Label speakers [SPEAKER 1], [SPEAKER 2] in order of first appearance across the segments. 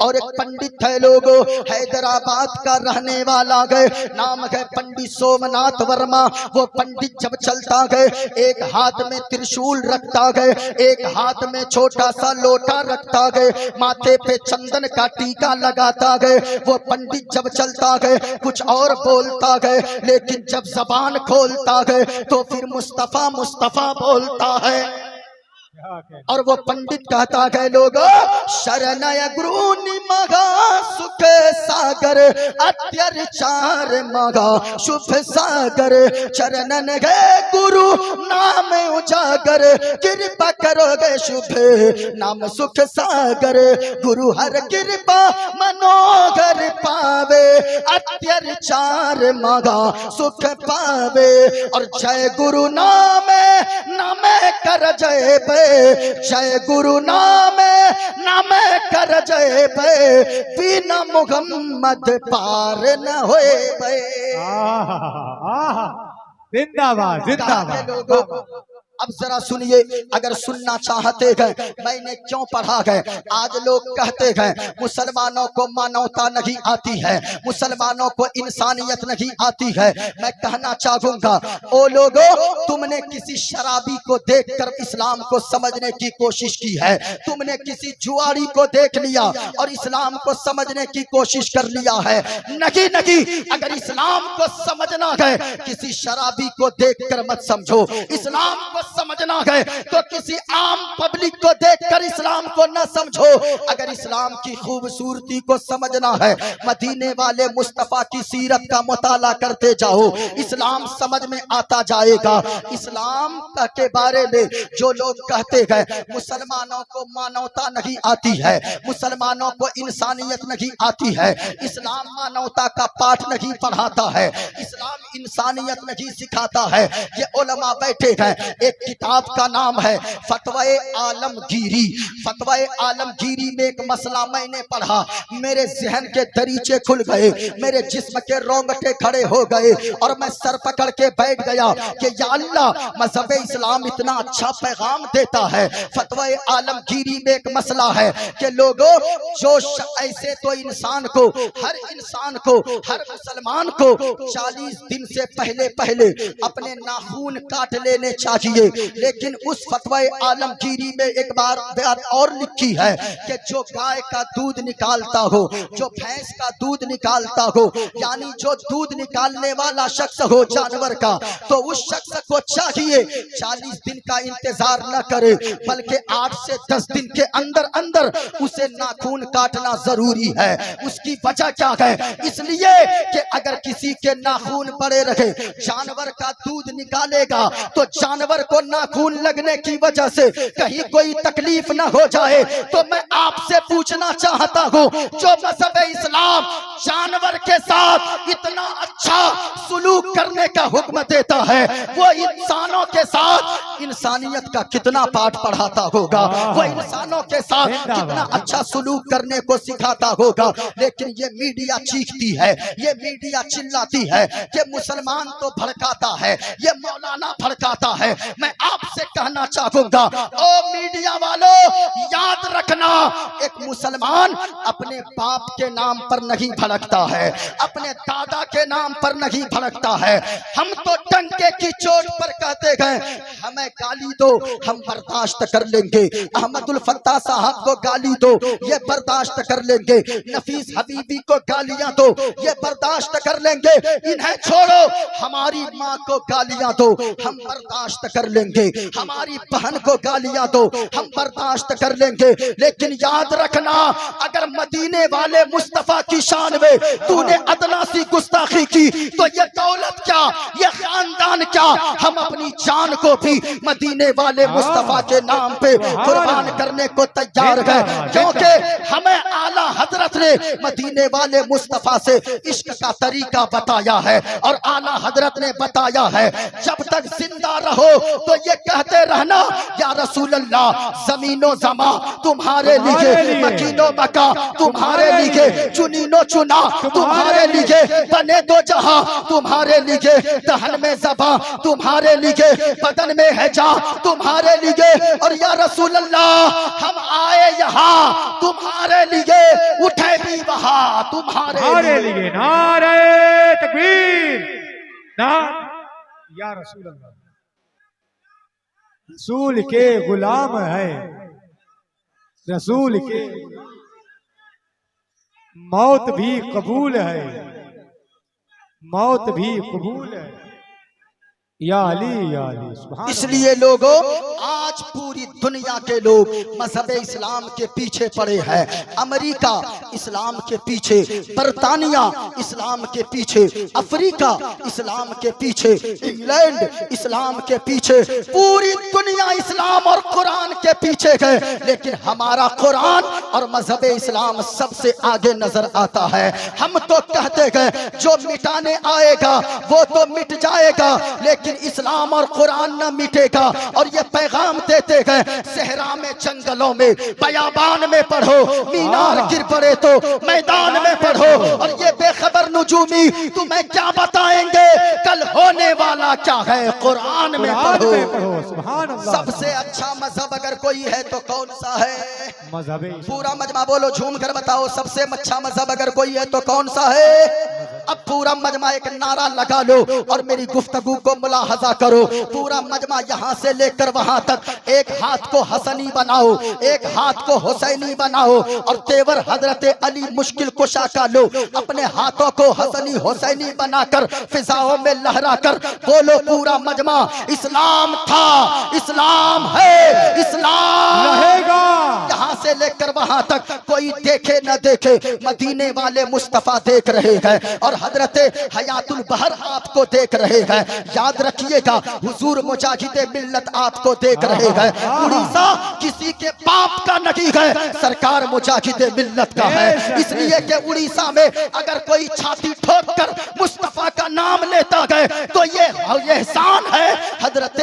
[SPEAKER 1] और एक पंडित है लोगो हैदराबाद का रहने वाला गए, नाम है पंडित सोमनाथ वर्मा। वो पंडित जब चलता गए एक हाथ में त्रिशूल रखता गए, एक हाथ में छोटा सा लोटा रखता गए, माथे पे चंदन का टीका लगाता गए। वो पंडित जब चलता गए कुछ और बोलता गए, लेकिन जब जबान खोलता गए तो फिर मुस्तफा मुस्तफा बोलता है। और वो पंडित कहता है लोगो शरणय गुरु निमगा सुख सागर अत्याचार मगा शुभ सागर, चरणन गए गुरु नाम उजागर कृपा करोगे शुभ नाम सुख सागर, गुरु हर कृपा मनोगर पावे अत्याचार मगा सुख पावे। और जय गुरु नामे नामे कर जय बे, जय गुरु नामे नामे कर जय बे, बिना मुहम्मद पार न होए बे।
[SPEAKER 2] जिंदाबाद जिंदाबाद।
[SPEAKER 1] अब जरा सुनिए, अगर सुनना चाहते हैं मैंने क्यों पढ़ा है। आज लोग कहते हैं मुसलमानों को मानवता नहीं आती है, मुसलमानों को इंसानियत नहीं आती है। मैं कहना चाहूंगा ओ लोगों, तुमने किसी शराबी को देखकर इस्लाम को समझने की कोशिश की है, तुमने किसी जुआरी को देख लिया और इस्लाम को समझने की कोशिश कर लिया है। नहीं नहीं, अगर इस्लाम को समझना है किसी शराबी को देखकर मत समझो, इस्लाम को समझना है तो किसी आम पब्लिक को देखकर इस्लाम को न समझो। अगर इस्लाम की खूबसूरती को समझना है मदीने वाले मुस्तफा की सीरत का मुताला करते जाओ, इस्लाम समझ में आता जाएगा। इस्लाम के बारे में जो लोग कहते हैं मुसलमानों को मानवता नहीं आती है, मुसलमानों को इंसानियत नहीं आती है, इस्लाम मानवता का पाठ नहीं पढ़ाता है, इस्लाम इंसानियत नहीं सिखाता है, ये उलमा बैठे हैं। एक किताब का नाम है फतवाए आलमगीरी। फतवाए आलमगीरी में एक मसला मैंने पढ़ा, मेरे जहन के दरीचे खुल गए, मेरे जिस्म के रोंगटे खड़े हो गए और मैं सर पकड़ के बैठ गया कि या अल्लाह, मजहब इस्लाम इतना अच्छा पैगाम देता है। फतवाए आलमगीरी में एक मसला है कि लोगों जो ऐसे तो इंसान को, हर इंसान को, हर मुसलमान को 40 दिन से पहले पहले अपने नाखून काट लेने चाहिए, लेकिन उस फतवा आलमगीरी में एक बार बात और लिखी है कि जो गाय का दूध निकालता हो, जो भैंस का दूध निकालता हो, यानी जो दूध निकालने वाला शख्स हो जानवर का, तो उस शख्स को चाहिए 40 दिन का इंतजार न करे, बल्कि 8 से 10 दिन के अंदर अंदर उसे नाखून काटना जरूरी है। उसकी वजह क्या है? इसलिए कि अगर किसी के नाखून पड़े रहे, जानवर का दूध निकालेगा तो जानवर को नाखून लगने की वजह से कहीं कोई तकलीफ ना हो जाए। तो मैं आपसे पूछना चाहता हूँ, जो मज़हब इस्लाम जानवर के साथ इतना अच्छा सुलूक करने का हुक्म देता है, वो इंसानों के साथ इंसानियत का कितना पाठ पढ़ाता होगा, वो इंसानों के साथ कितना अच्छा सुलूक करने को सिखाता होगा। लेकिन ये मीडिया चीखती है, ये मीडिया चिल्लाती है कि मुसलमान तो भड़काता है, ये मौलाना भड़काता है। मैं आपसे कहना चाहूंगा, ओ मीडिया वालों, याद रखना, एक मुसलमान अपने बाप के नाम पर नहीं भड़कता है, अपने दादा के नाम पर नहीं भड़कता है। हम तो टंके की चोट पर कहते हैं हमें गाली दो, हम बर्दाश्त कर लेंगे। अहमदुल फत्ताह साहब को गाली दो, ये बर्दाश्त कर लेंगे। नफीस हबीबी को गालियां दो, ये बर्दाश्त कर लेंगे। इन्हें छोड़ो, हमारी माँ को गालियां दो, हम बर्दाश्त कर लेंगे। हमारी बहन को गालियां दो, हम बर्दाश्त कर लेंगे। लेकिन याद रखना, अगर मदीने वाले मुस्तफा की शान में तूने अदना सी गुस्ताखी की तो ये दौलत क्या, ये खानदान क्या, हम अपनी जान को भी मदीने वाले मुस्तफा के नाम पे कुर्बान करने को तैयार है। क्योंकि हमें आला हजरत ने मदीने वाले मुस्तफा से इश्क का तरीका बताया है और आला हजरत ने बताया है जब तक जिंदा रहो तो ये कहते रहना या रसूल अल्लाह जमीनो जमा तुम्हारे लिए, मकीनो मका तुम्हारे लिए, चुनीनो चुना तुम्हारे लिए, बने दो जहां तुम्हारे लिए, दहन में ज़बा तुम्हारे लिए, बदन में है जा तुम्हारे लिए, और या रसूल अल्लाह हम आए यहाँ तुम्हारे लिए, उठे भी वहां तुम्हारे लिए।
[SPEAKER 2] नारे तकबीर, ना या रसूल अल्लाह, रसूल के गुलाम है, रसूल के मौत भी कबूल है, मौत भी कबूल है, या अली या अली। सुभान
[SPEAKER 1] इसलिए लोगों आज पूरी दुनिया के लोग मजहब इस्लाम के पीछे पड़े हैं। अमेरिका इस्लाम के पीछे, बरतानिया इस्लाम के पीछे, अफ्रीका इस्लाम के पीछे, इंग्लैंड इस्लाम के पीछे, पूरी दुनिया इस्लाम और कुरान के पीछे है। लेकिन हमारा कुरान और मजहब इस्लाम सबसे आगे नजर आता है। हम तो कहते हैं जो मिटाने आएगा वो तो मिट जाएगा, लेकिन इस्लाम और कुरान न मिटेगा। और ये पैगाम देते हैं सहरा में, जंगलों में, बयाबान में पढ़ो, मीनार गिर पड़े तो मैदान में पढ़ो। और ये बेखबर नुजूमी तुम्हें क्या बताएंगे कल होने वाला क्या है, कुरान में पढ़ो।
[SPEAKER 2] सुभान अल्लाह।
[SPEAKER 1] सबसे अच्छा मजहब अगर कोई है तो कौन सा है?
[SPEAKER 2] मजहब
[SPEAKER 1] पूरा मजमा बोलो, झूम कर बताओ सबसे अच्छा मजहब अगर कोई है तो कौन सा है? अब पूरा मजमा एक नारा लगा लो और मेरी गुफ्तगू को मुलाहजा करो। पूरा मजमा यहाँ से लेकर वहां तक एक हाथ को हसनी बनाओ, एक हाथ को हुसैनी बनाओ और तेवर हजरत अली मुश्किल कुशा का लो। अपने हाथों को हसनी हुसैनी बनाकर फिजाओं में लहरा कर बोलो पूरा मजमा, इस्लाम था, इस्लाम है, इस्लाम
[SPEAKER 2] रहेगा।
[SPEAKER 1] यहाँ से लेकर वहां तक कोई देखे न देखे मदीने वाले मुस्तफा देख रहे हैं और हजरत हयातुल बहर आपको देख रहे हैं। याद रखिएगा हुजूर मुजाहिदे मिल्लत आपको देख रहे हैं। उड़ीसा किसी के बाप का नहीं है, सरकार मुजाहिदे मिल्लत का है। इसलिए कि उड़ीसा में अगर कोई छाती ठोक कर मुस्तफा का नाम लेता है तो ये एहसान है हजरत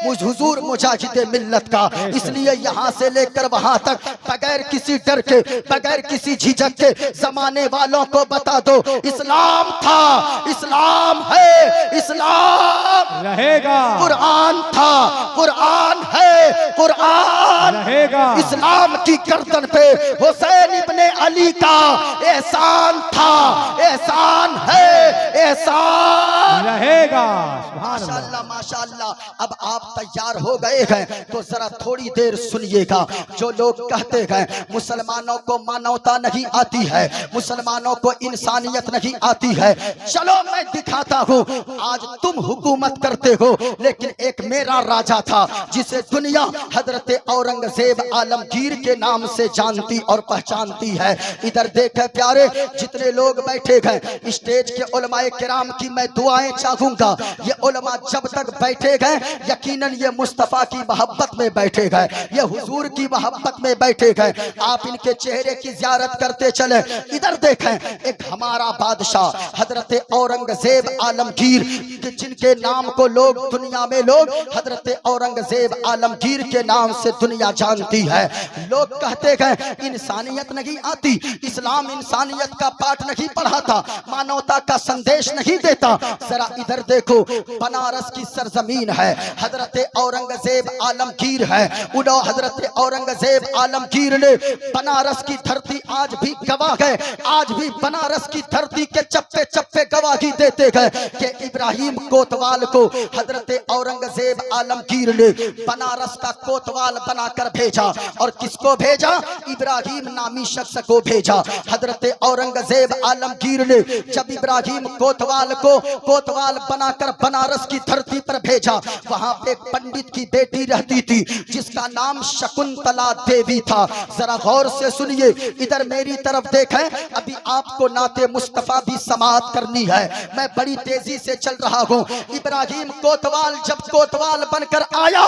[SPEAKER 1] हुजूर मुजाहिदे मिल्लत का। इसलिए यहाँ से लेकर वहां तक बगैर किसी डर के, बगैर किसी झिझक के जमाने वालों को बता दो इस्लाम था, इस्लाम है, इस्लाम
[SPEAKER 2] रहेगा।
[SPEAKER 1] कुरान था, कुरान है, कुरान
[SPEAKER 2] रहेगा।
[SPEAKER 1] इस्लाम की गर्दन पे हुसैन इब्ने अली का एहसान था, एहसान है, एहसान
[SPEAKER 2] रहेगा।
[SPEAKER 1] माशाअल्लाह माशाअल्लाह। अब आप तैयार हो गए हैं तो जरा थोड़ी देर सुनिएगा। जो लोग कहते हैं मुसलमानों को मानवता नहीं आती है, मुसलमानों को इंसानियत नहीं आती है, चलो मैं दिखाता हूँ। आज तुम हुकूमत करते हो लेकिन एक मेरा राजा था जिसे दुनिया हजरत औरंगजेब आलमगीर के नाम से जानती और पहचानती है। इधर देखे प्यारे जितने लोग बैठे हैं स्टेज के उलमाए किराम की मैं दुआएं चाहूंगा। ये उलमा जब तक बैठे गए यकीनन ये मुस्तफा की मोहब्बत में बैठे गए, ये हुजूर की मोहब्बत में बैठे गए। आप इनके चेहरे की ज़ियारत करते चले। इधर देखें एक हमारा बादशाह हजरत औरंगजेब आलमगीर जिनके नाम को लोग दुनिया में लोग हजरत औरंगजेब आलमगीर के नाम से दुनिया जानती है। लोग कहते हैं इंसानियत नहीं आती, इस्लाम इंसानियत का पाठ नहीं पढ़ाता, मानवता का संदेश नहीं देता। जरा इधर देखो बनारस की सरजमीन है, हजरत औरंगजेब आलमगीर है। उनो हजरत औरंगजेब आलमगीर ने बनारस की धरती आज भी गवाह है, आज भी बनारस की धरती के चप्पे चप्पे गवाही देते हैं कि इब्राहिम कोतवाल को हजरत औरंगजेब आलमगीर ने बनारस का कोतवाल बनाकर भेजा। और किसको भेजा? इब्राहिम नामी शख्स को भेजा। हजरत औरंगजेब आलमगीर ने जब इब्राहिम कोतवाल को कोतवाल बनाकर बनारस की धरती पर भेजा, वहां पे एक पंडित की बेटी रहती थी जिसका नाम शकुंतला देवी था। जरा गौर से सुनिए, इधर मेरी तरफ देखें। अभी आपको नाते मुस्तफा भी समाअत करनी है, मैं बड़ी तेजी से चल रहा हूँ। इब्राहिम कोतवाल जब कोतवाल बनकर आया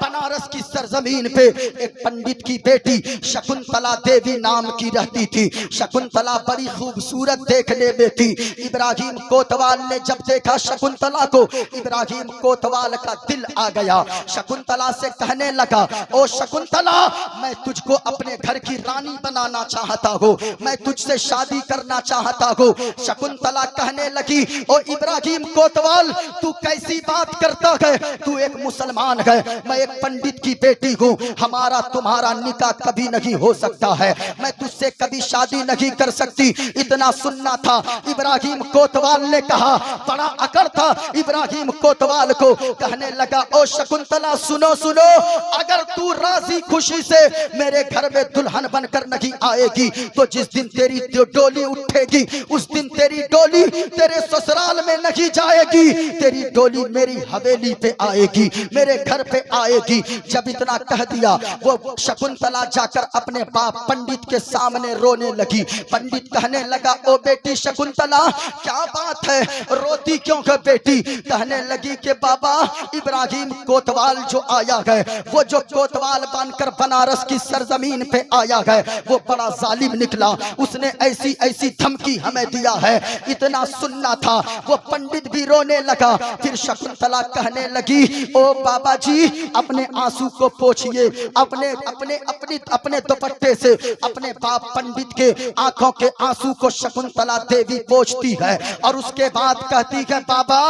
[SPEAKER 1] बनारस की सरजमीन पे, एक पंडित की बेटी शकुंतला देवी नाम की रहती थी। शकुंतला बड़ी खूबसूरत देखने में थी। इब्राहिम कोतवाल ने जब देखा शकुंतला को, इब्राहिम कोतवाल का दिल आ गया। शकुंतला से कहने लगा, ओ शकुंतला, मैं तुझको अपने घर की रानी बनाना चाहता हूँ, मैं तुझसे शादी करना चाहता हूँ। शकुंतला कहने लगी, ओ इब्राहिम कोतवाल, तू कैसी बात करता है? तू एक मुसलमान है, मैं एक पंडित की बेटी हूँ, हमारा तुम्हारा निकाह कभी नहीं हो सकता है, मैं तुझसे कभी शादी नहीं कर सकती। इतना सुनना था। इब्राहिम कोतवाल ने कहा, बड़ा अकड़ था इब्राहिम कोतवाल को। कहने लगा, ओ शकुंतला सुनो सुनो, अगर तू राजी खुशी से मेरे घर में दुल्हन बनकर नहीं आएगी तो जिस दिन तेरी डोली उठेगी उस दिन तेरी डोली तेरे ससुराल में नहीं जाएगी, तेरी डोली मेरी हवेली पे आएगी, मेरे घर पे आएगी। जब इतना कह दिया, वो शकुंतला जाकर अपने बाप पंडित के सामने रोने लगी। पंडित कहने लगा, ओ बेटी शकुंतला, क्या बात है, रोती क्यों है बेटी? कहने लगी कि बाबा, इब्राहिम कोतवाल जो आया है, वो जो कोतवाल बनकर बनारस की सरजमीन पे आया है, वो बड़ा जालिम निकला, उसने ऐसी ऐसी धमकी हमें दिया है। इतना सुनना था। वो पंडित भी रोने लगा। फिर शकुंतला कहने लगी, ओ बाबा जी, अपने आंसू को पोंछिए, अपने अपने अपनी अपने दुपट्टे से अपने बाप पंडित के आंखों के आंसू को शकुंतला देवी पोंछती है और उसके बाद कहती है, बाबा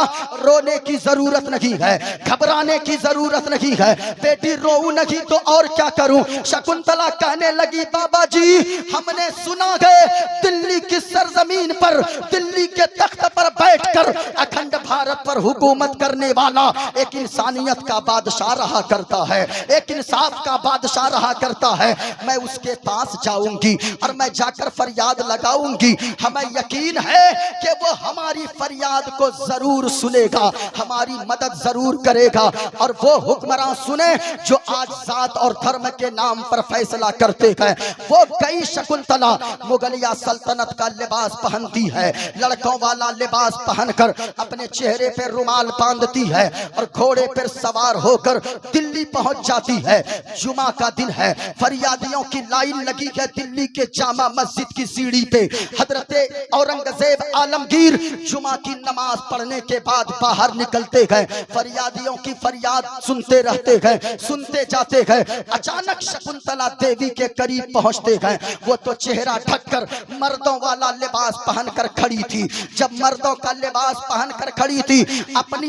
[SPEAKER 1] रोने की जरूरत नहीं है, घबराने की जरूरत नहीं है, बेटी रोऊं नहीं तो और क्या करूं? शकुंतला कहने लगी, बाबा जी, हमने सुना है दिल्ली की सरजमीन पर, दिल्ली के तख्त पर बैठकर अखंड भारत पर हुकूमत करने वाला एक इंसानियत का बादशाह रहा करता है, एक इंसाफ का बादशाह रहा करता है। मैं उसके पास जाऊंगी और मैं जाकर फरियाद लगाऊंगी। हमें यकीन है कि वो हमारी फरियाद को जरूर सुनेगा, हमारी मदद जरूर करेगा। और वो हुक्मरान सुने जो आज जात और धर्म के नाम पर फैसला करते हैं। वो कई शकुंतला मुगलिया सल्तनत का लिबास पहनती है, लड़कों वाला लिबास पहनकर अपने चेहरे पे रुमाल बांधती है और घोड़े पर सवार होकर दिल्ली पहुंच जाती है। जुमा का दिन है, फरियादियों की लाइन लगी है दिल्ली के जामा मस्जिद की सीढ़ी पे। हजरते औरंगजेब आलमगीर जुमा की नमाज पढ़ने के बाद बाहर निकलते हैं, फरियादियों की फरियाद सुनते रहते हैं, सुनते जाते हैं। अचानक शकुंतला देवी के करीब पहुंचते हैं। वो तो चेहरा ढककर मर्दों वाला लिबास पहनकर खड़ी थी। जब मर्दों का लिबास पहनकर खड़ी थी,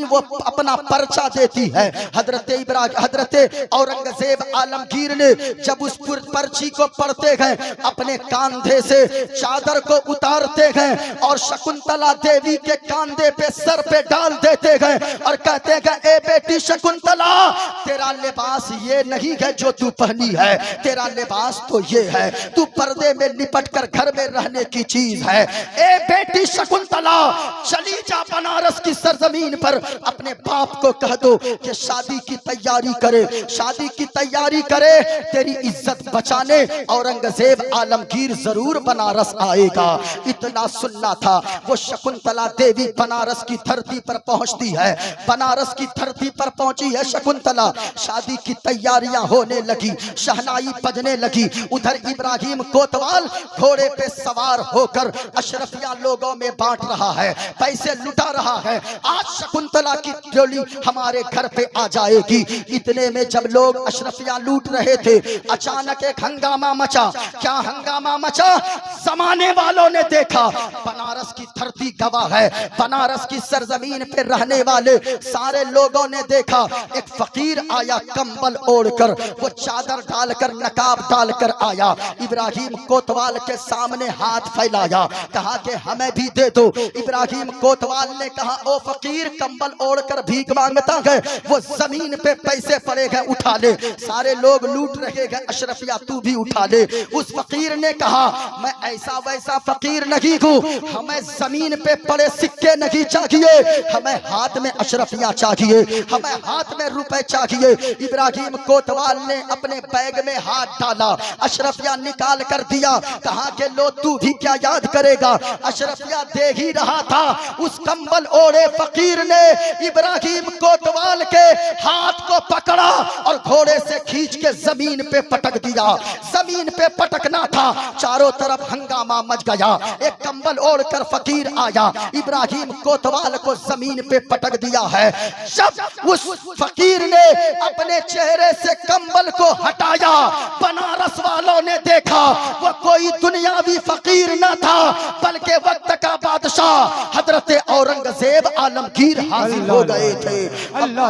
[SPEAKER 1] वो अपना पर्चा देती है। हजरते औरंगजेब आलमगीर ने जब उस पर्ची को पढ़ते हैं, अपने कांधे से चादर को उतारते हैं और शकुंतला देवी के कांधे पे सर पे डाल देते हैं और कहते हैं, ए बेटी शकुंतला, तेरा लिबास ये नहीं है जो तू पहनी है, तेरा लिबास तो ये है, तू पर्दे में लिपट कर घर में रहने की चीज है। ए बेटी शकुंतला, चली जा बनारस की सरजमीन पर, अपने बाप को कह दो कि शादी की तैयारी करे, शादी की तैयारी करे, तेरी इज्जत बचाने औरंगजेब आलमगीर जरूर बनारस आएगा। इतना सुनना था। वो शकुंतला देवी बनारस की धरती पर पहुंचती है। बनारस की धरती पर पहुंची है शकुंतला। शादी की तैयारियां होने लगी, शहनाई बजने लगी। उधर इब्राहिम कोतवाल घोड़े पे सवार होकर अशरफिया लोगों में बांट रहा है, पैसे लुटा रहा है। आज शकुंतला की डोली हमारे घर पे आ जाएगी। इतने में जब लोग अशरफिया लूट रहे थे, अचानक एक हंगामा मचा। क्या हंगामा मचा? जमाने वालों ने देखा, बनारस की धरती गवाह है, बनारस की सरजमीन पे रहने वाले सारे लोगों ने देखा, एक फकीर आया कंबल ओढ़कर, वो चादर डालकर नकाब डालकर आया। इब्राहिम कोतवाल के सामने हाथ फैलाया, कहा कि हमें भी दे दो। इब्राहिम कोतवाल ने कहा, ओ फकीर, कंबल ओढ़कर भीख मांगता है, वो जमीन पे पैसे पड़े हैं, उठा ले। सारे लोग लूट रहे हैं, अशरफिया तू भी उठा ले। उस फकीर ने कहा, मैं ऐसा वैसा फकीर नहीं हूँ, हमें जमीन पे पड़े सिक्के नहीं चाहिए, हमें हाथ में अशरफिया चाहिए। चाहिए, हमें हाथ में रुपए चाहिए। इब्राहिम कोतवाल ने अपने बैग में हाथ डाला, अशरफिया निकाल कर दिया। कहा के लो तू भी क्या याद करेगा। अशरफिया दे ही रहा था, उस कंबल ओढ़े फकीर ने इब्राहिम कोतवाल के हाथ को पकड़ा और घोड़े से खींच के जमीन पे पटक दिया। जमीन पे पटकना था, चारों तरफ हंगामा मच गया। एक कंबल ओढ़कर फकीर आया, इब्राहिम कोतवाल को जमीन पे पटक दिया है। जब उस फकीर ने अपने चेहरे से कंबल को हटाया, बनारस वालों ने देखा वो कोई दुनियावी फकीर न था, बल्कि वक्त का बादशाह हजरत औरंगजेब आलमगीर हाजिर हो गए थे।
[SPEAKER 2] अल्लाह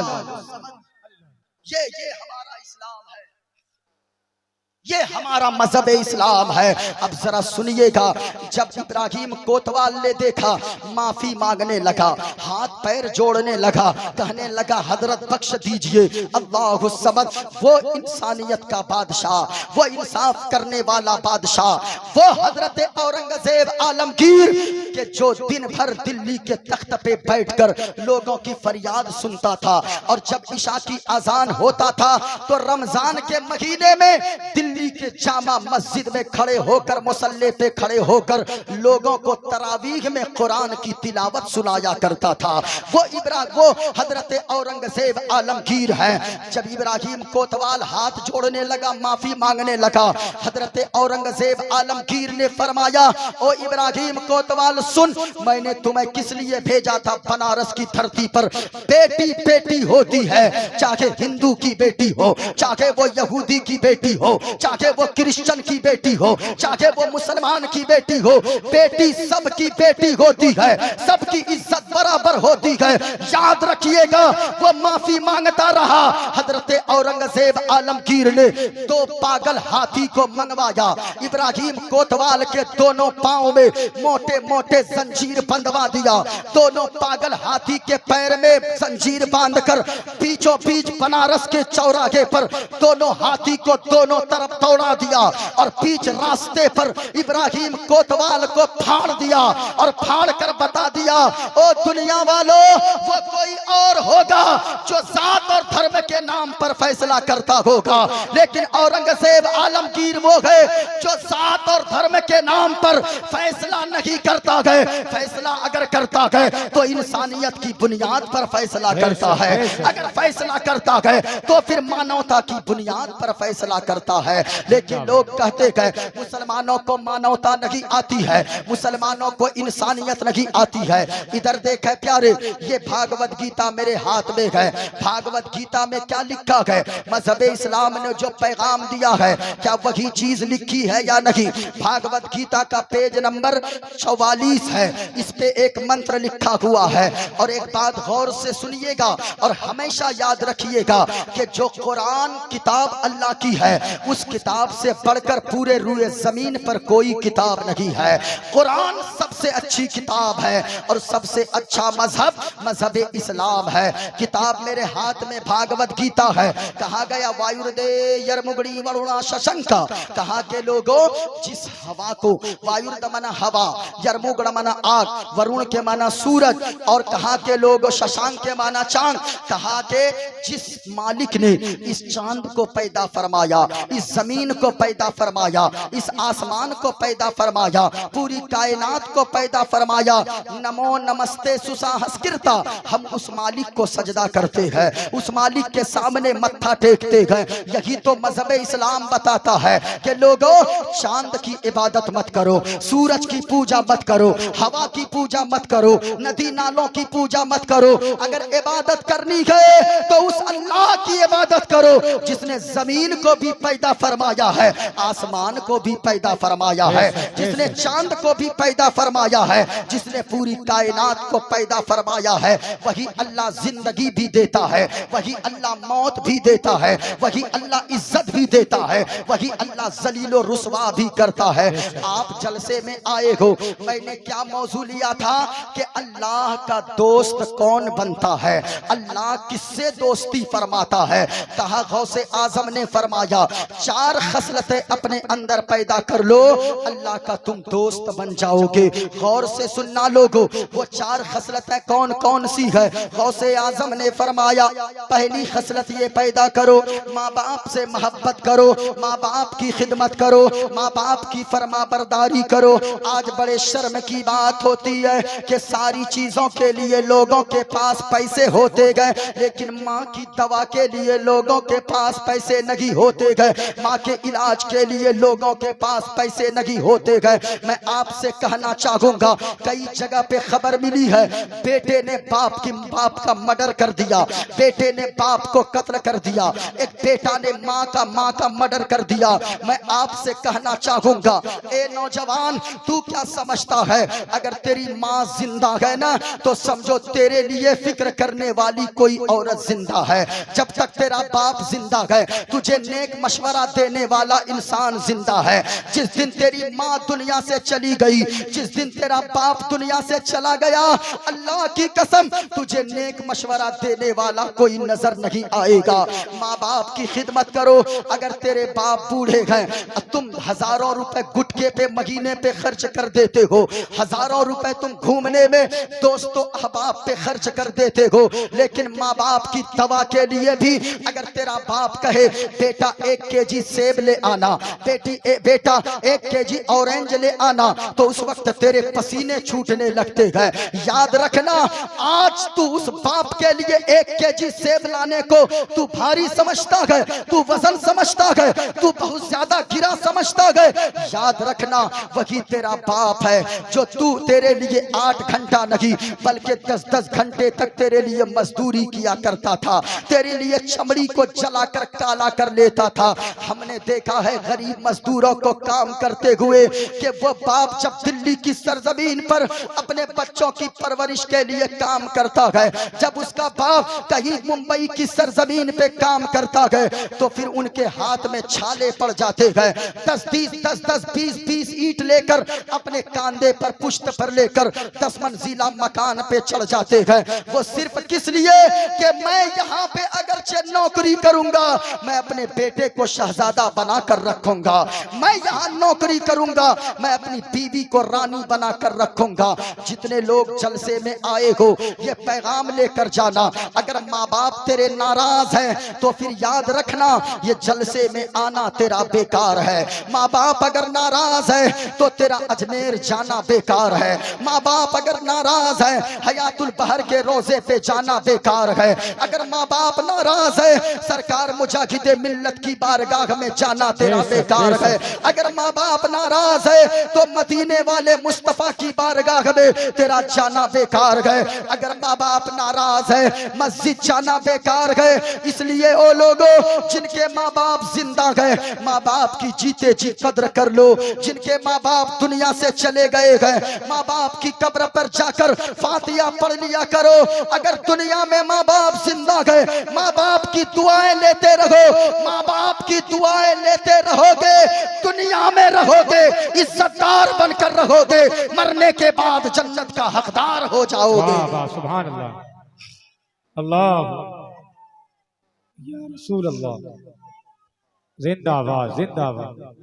[SPEAKER 1] ये हमारा इस्लाम है, ये हमारा मजहब इस्लाम है। अब जरा सुनिएगा, जब इब्राहिम कोतवाल ने देखा, माफी मांगने लगा, हाथ पैर जोड़ने लगा, कहने लगा हजरत बख्श दीजिए, अल्लाहु समद। वो इंसानियत का बादशाह, वो इंसाफ करने वाला बादशाह, वो हजरत औरंगजेब आलमगीर के जो दिन भर दिल्ली के तख्त पे बैठकर लोगों की फरियाद सुनता था, और जब इशा की अजान होता था तो रमजान के महीने में दिल्ली के जामा मस्जिद में खड़े होकर, मुसल्ले पे खड़े होकर लोगों को तरावीह में कुरान की तिलावत सुनाया करता था। वो हजरत औरंगजेब आलमगीर हैं। जब इब्राहिम कोतवाल हाथ जोड़ने लगा, माफी मांगने लगा, हजरत औरंगजेब आलमगीर ने फरमाया, ओ इब्राहिम कोतवाल सुन, मैंने तुम्हें किस लिए भेजा था बनारस की धरती पर। बेटी बेटी होती है, चाहे हिंदू की बेटी हो, चाहे वो यहूदी की बेटी हो, चाहे वो क्रिश्चियन की बेटी हो, चाहे वो मुसलमान की बेटी हो, बेटी सबकी बेटी होती है, सबकी इज्जत बराबर होती है। याद रखिएगा, वो माफी मांगता रहा। हजरत औरंगजेब आलमगीर ने 2 पागल हाथी को मंगवाया, इब्राहिम कोतवाल के दोनों पांव में मोटे मोटे जंजीर बंधवा दिया, दोनों पागल हाथी के पैर में जंजीर बांधकर बीचों बीच बनारस के चौराहे पर दोनों हाथी को दोनों तरफ तोड़ा दिया, और बीच रास्ते पर इब्राहिम कोतवाल को फाड़ दिया, और फाड़ कर बता दिया, ओ दुनिया वालों, वो कोई और होगा जो जात और धर्म के नाम पर फैसला करता होगा, लेकिन औरंगजेब आलमगीर वो है जो जात और धर्म के नाम पर फैसला नहीं करता है। फैसला अगर करता है तो इंसानियत की बुनियाद पर फैसला करता है, अगर फैसला करता है तो फिर मानवता की बुनियाद पर फैसला करता है। लेकिन लोग कहते हैं मुसलमानों को मानवता नहीं आती है, मुसलमानों को इंसानियत नहीं आती है। इधर देखे प्यारे, ये भागवत गीता मेरे हाथ में है। भागवत गीता में क्या लिखा है, मजहब इस्लाम ने जो पैगाम दिया है, क्या वही चीज लिखी है या नहीं। भागवत गीता का पेज नंबर 44 है, इस पे एक मंत्र लिखा हुआ है। और एक बात गौर से सुनिएगा और हमेशा याद रखिएगा कि जो कुरान किताब अल्लाह की है, उस किताब से बढ़कर पूरे रूए जमीन पर कोई किताब नहीं है। कुरान सबसे अच्छी किताब है और सबसे अच्छा मजहब इस्लाम है। किताब मेरे हाथ में भागवत गीता है। कहा गया वायुर्दे यरमुगड़ी वरुणा शशंका, कहा के लोगों जिस हवा को, वायुर्द मना हवा, यरमुगड़ मना आग, वरुण के माना सूरज, और कहा के लोग शशांक के माना चांद, कहा के जिस मालिक ने इस चांद को पैदा फरमाया, इस जमीन को पैदा फरमाया, इस आसमान को पैदा फरमाया, पूरी कायनात को पैदा फरमाया, नमो नमस्ते सुसाहस्कृता, हम उस मालिक को सजदा करते हैं, उस मालिक के सामने मत्था टेकते हैं। यही तो मजहब इस्लाम बताता है कि लोगों चांद की इबादत मत करो, सूरज की पूजा मत करो, हवा की पूजा मत करो, नदी नालों की पूजा मत करो। अगर इबादत करनी है तो उस अल्लाह की इबादत करो जिसने जमीन को भी पैदा फरमाया है, आसमान को भी पैदा फरमाया है, जिसने चांद को भी पैदा फरमाया है, जिसने पूरी कायनात को पैदा फरमाया है। वही अल्लाह जिंदगी भी देता है, वही अल्लाह मौत भी देता है, वही अल्लाह इज्जत भी देता है, वही अल्लाह जलीलो रुसवा भी करता है। आप जलसे में आए हो, मैंने क्या मौजू लिया था कि अल्लाह का दोस्त कौन बनता है, अल्लाह किससे दोस्ती फरमाता है। कहा गौसे आजम ने फरमाया 4 खसलतें अपने अंदर पैदा कर लो, अल्लाह का तुम दोस्त बन जाओगे। गौर से सुनना लोगो, वो 4 खसलतें कौन कौन सी है। गौसे आजम ने फरमाया पहली खसलत ये पैदा करो, माँ बाप से मोहब्बत करो, माँ बाप की खिदमत करो, माँ बाप की फरमाबरदारी करो। आज बड़े शर्म की बात होती है कि सारी चीजों के लिए लोगों के पास पैसे होते गए, लेकिन माँ की दवा के लिए लोगों के पास पैसे नहीं होते गए, माँ के इलाज के लिए लोगों के पास पैसे नहीं होते गए। मैं आपसे कहना चाहूंगा, कई जगह पे खबर मिली है बेटे ने बाप का मर्डर कर दिया, बेटे ने बाप को कत्ल कर दिया, एक बेटा ने माँ का मर्डर कर दिया। मैं आपसे कहना चाहूंगा, ए नौजवान, तू क्या समझता है अगर तेरी माँ जिंदा है ना, तो समझो तेरे लिए फिक्र करने वाली कोई औरत जिंदा है। जब तक तेरा बाप जिंदा है, तुझे नेक मशवरा देने वाला इंसान जिंदा है। जिस दिन तेरी माँ दुनिया से चली गई, जिस दिन तेरा बाप दुनिया से चला गया, अल्लाह की कसम तुझे नेक मशवरा देने वाला कोई नजर नहीं आएगा। माँ बाप की खिदमत करो। अगर तेरे बाप बूढ़े हैं, तुम हजारों रुपए गुटके पे महीने पे खर्च कर देते हो, हजारों रुपए तुम घूमने में दोस्तों अहबाब पे खर्च कर देते हो, लेकिन माँ बाप की दवा के लिए भी अगर तेरा बाप कहे बेटा 1 केजी सेब ले आना, बेटा 1 केजी ऑरेंज ले आना, तो उस वक्त तेरे पसीने छूटने लगते हैं। याद रखना, आज तू उस बाप के लिए 1 केजी सेब लाने को तू भारी समझता है, तू वजन समझता है, तू बहुत ज्यादा गिरा समझता है। याद रखना, वही तेरा बाप है जो तेरे लिए 8 घंटा नहीं बल्कि 10-10 घंटे तक तेरे लिए मजदूरी किया करता था, तेरे लिए चमड़ी को जलाकर काला कर लेता था। हमने देखा है गरीब मजदूरों को काम करते हुए कि वो बाप जब दिल्ली की सरजमीन पर अपने बच्चों की परवरिश के लिए काम करता है, जब उसका बाप कहीं मुंबई की सरजमीन पे काम करता है, तो फिर उनके हाथ में छाले पड़ जाते हैं। 10-10, 20-20 ईंट लेकर अपने कांधे पर पुश्त पर लेकर 10 मंजिला मकान पे चढ़ जाते हैं। वो सिर्फ किस लिए कि मैं यहाँ पे अगरचे नौकरी करूंगा, मैं अपने बेटे को शहजादा बनाकर रखूंगा, मैं यहाँ नौकरी करूंगा, मैं अपनी बीवी को रानी बनाकर रखूंगा। जितने लोग जलसे में आए हो, ये पैगाम लेकर जाना, अगर माँ बाप तेरे नाराज हैं तो फिर याद रखना ये जलसे में आना तेरा बेकार है। माँ बाप अगर नाराज है तो तेरा अजमेर जाना बेकार है। माँ बाप अगर नाराज है हयातुल बहर के रोजे पे जाना बेकार है। अगर माँ बाप नाराज है सरकार मुजाहिदे मिल्लत की बारगाह में जाना तेरा बेकार है। अगर माँ बाप नाराज है तो मदीने वाले मुस्तफा की बारगाह में तेरा जाना बेकार है। अगर माँ बाप नाराज है मस्जिद जाना बेकार है। इसलिए ओ लोगों जिनके माँ बाप जिंदा गए, माँ बाप की जीते जी कद्र कर लो। जिनके माँ बाप दुनिया से चले गए हैं, माँ बाप की कब्र पर जाकर फातिहा पढ़ लिया करो। अगर दुनिया में माँ बाप जिंदा गए, माँ बाप की दुआएं लेते रहो, माँ बाप की दुआएं लेते रहोगे, दुनिया में रहोगे, इज्जतदार बनकर रहोगे, मरने के बाद जन्नत का हकदार हो जाओगे।
[SPEAKER 2] वाह वाह, सुभान अल्लाह, अल्लाह या रसूल अल्लाह, जिंदाबाद जिंदाबाद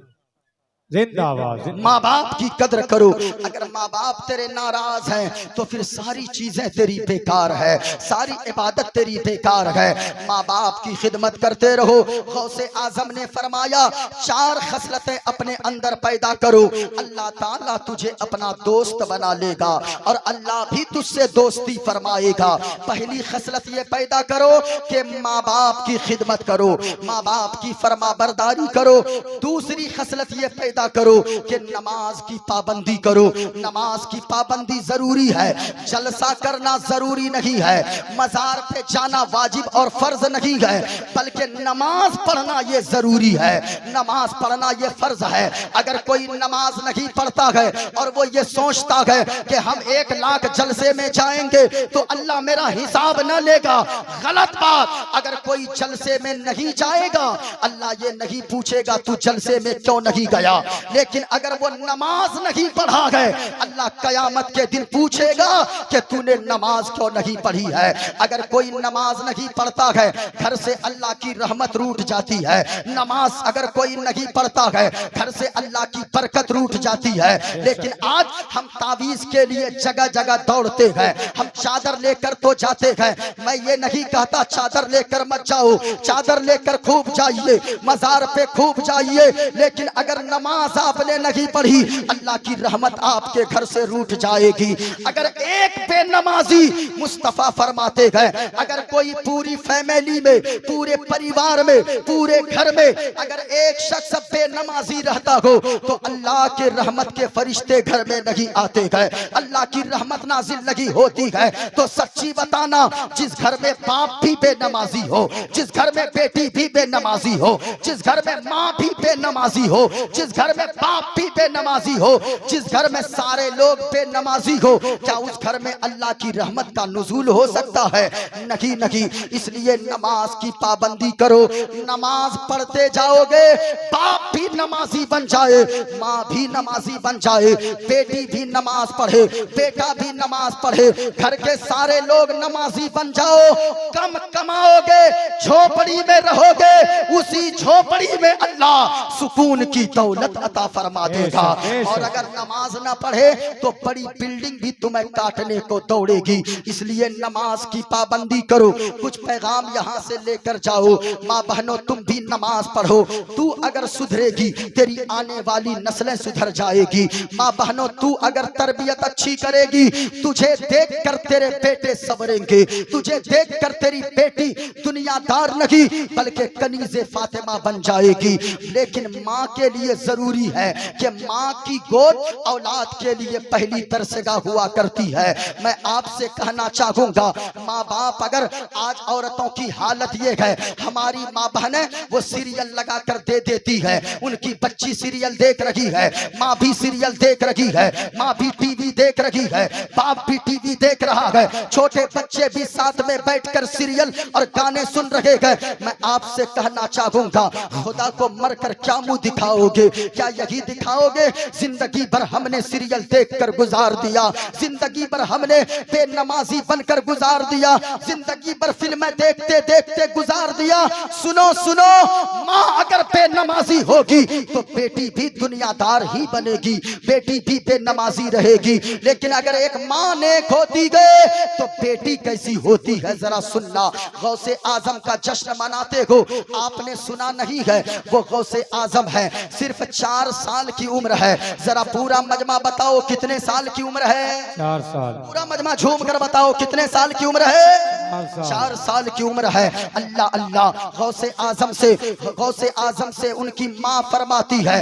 [SPEAKER 2] जिंदाबाद।
[SPEAKER 1] माँ बाप की कदर करो। अगर माँ बाप तेरे नाराज हैं तो फिर सारी चीजें तेरी बेकार है, सारी इबादत तेरी बेकार है। माँ बाप की खिदमत करते रहो। गौसे आजम ने फरमाया 4 खसलतें अपने अंदर पैदा करो, अल्लाह ताला तुझे अपना दोस्त बना लेगा और अल्लाह भी तुझसे दोस्ती फरमाएगा। पहली खसलत ये पैदा करो कि माँ बाप की खिदमत करो, माँ बाप की फरमाबरदारी करो। दूसरी खसलत ये पैदा करो कि नमाज की पाबंदी करो। नमाज की पाबंदी जरूरी है, जलसा करना जरूरी नहीं है, मजार पे जाना वाजिब और फर्ज नहीं है, बल्कि नमाज पढ़ना ये जरूरी है, नमाज पढ़ना ये फर्ज है। अगर कोई नमाज नहीं पढ़ता है और वो ये सोचता है कि हम 1 लाख जलसे में जाएंगे तो अल्लाह मेरा हिसाब न लेगा, गलत बात। अगर कोई जलसे में नहीं जाएगा अल्लाह ये नहीं पूछेगा तू जलसे में क्यों नहीं गया। लेकिन अगर वो नमाज नहीं पढ़ा गए, अल्लाह कयामत के दिन पूछेगा कि तूने नमाज क्यों नहीं पढ़ी है। अगर कोई नमाज नहीं पढ़ता है, घर से अल्लाह की रहमत रूठ जाती है। नमाज अगर कोई नहीं पढ़ता है, घर से अल्लाह की बरकत रूठ जाती है। लेकिन आज हम तावीज के लिए जगह जगह दौड़ते हैं, हम चादर लेकर तो जाते हैं। मैं ये नहीं कहता चादर लेकर मत जाओ, चादर लेकर खूब जाइए, मजार पे खूब जाइए, लेकिन अगर नमाज आपने नहीं पढ़ी, अल्लाह की रहमत आपके घर से रूठ जाएगी। अगर एक बेनमाजी, मुस्तफा फरमाते हैं, अगर कोई पूरी फैमिली में, पूरे परिवार में, पूरे घर में अगर एक शख्स बेनमाजी रहता हो तो अल्लाह के रहमत के फरिश्ते घर में नहीं आते हैं, अल्लाह की रहमत नाजिल नहीं होती है। तो सच्ची बताना, जिस घर में बाप भी बेनमाजी हो, जिस घर में बेटी भी बेनमाजी हो, जिस घर में माँ भी बेनमाजी हो, जिस घर में बाप भी बेनमाजी हो, जिस घर में सारे लोग बेनमाजी हो, क्या उस घर में अल्लाह की रहमत का नुज़ूल हो सकता है? नहीं नहीं। इसलिए नमाज की पाबंदी करो। नमाज पढ़ते जाओगे, बाप भी नमाजी बन जाए, माँ भी नमाजी बन जाए, बेटी भी नमाज पढ़े, बेटा भी नमाज पढ़े, घर के सारे लोग नमाजी बन जाओ, कम कमाओगे, झोपड़ी में रहोगे, उसी झोपड़ी में अल्लाह सुकून की दौलत अता फरमा देगा। और अगर नमाज ना पढ़े तो बड़ी बिल्डिंग भी तुम्हें काटने को दौड़ेगी। इसलिए नमाज की पाबंदी करो। कुछ पैगाम यहाँ से लेकर जाओ। माँ बहनों, तुम भी नमाज पढ़ो। तू अगर सुधरेगी, तेरी आने वाली नस्लें सुधर जाएगी। माँ बहनों, तू अगर तरबियत अच्छी करेगी, तुझे देखकर तेरे बेटे संवरेंगे, तुझे देखकर तेरी बेटी दुनियादार नहीं बल्कि कनीज़े फातिमा बन जाएगी। लेकिन माँ के लिए जरूरी है कि माँ की गोद औलाद के लिए पहली दरसगाह हुआ करती है। मैं आपसे कहना चाहूंगा, माँ बाप, अगर आज औरतों की हालत ये है, हमारी माँ बहनें वो सीरियल लगा कर दे देती है, उनकी बच्ची सीरियल देख रही है, माँ भी सीरियल देख रही है, माँ भी टीवी देख रही है, बाप भी टीवी देख रहा है, छोटे बच्चे भी साथ में बैठकर सीरियल और गाने सुन रहे हैं। मैं आपसे कहना चाहूंगा, खुदा को मरकर क्या मुंह दिखाओगे? क्या यही दिखाओगे जिंदगी भर हमने सीरियल देखकर गुजार दिया, जिंदगी भर हमने बेनमाजी बनकर गुजार दिया, जिंदगी भर फिल्में देखते देखते गुजार दिया? सुनो सुनो, माँ अगर बेनमाजी होगी तो बेटी भी दुनियादार ही बनेगी, बेटी भी बेनमाजी रहेगी। लेकिन अगर एक माँ नेक होती गए तो बेटी कैसी होती है जरा सुनना। गौसे आजम का जश्न मनाते हो, आपने सुना नहीं है? वो गौसे आजम है, सिर्फ 4 साल की उम्र है। जरा पूरा मजमा बताओ कितने साल की उम्र है?
[SPEAKER 2] 4 साल।
[SPEAKER 1] पूरा मजमा झूम कर बताओ कितने साल की उम्र है? 4 साल की उम्र है। अल्लाह अल्लाह। गौसे आजम से उनकी माँ फरमाती है,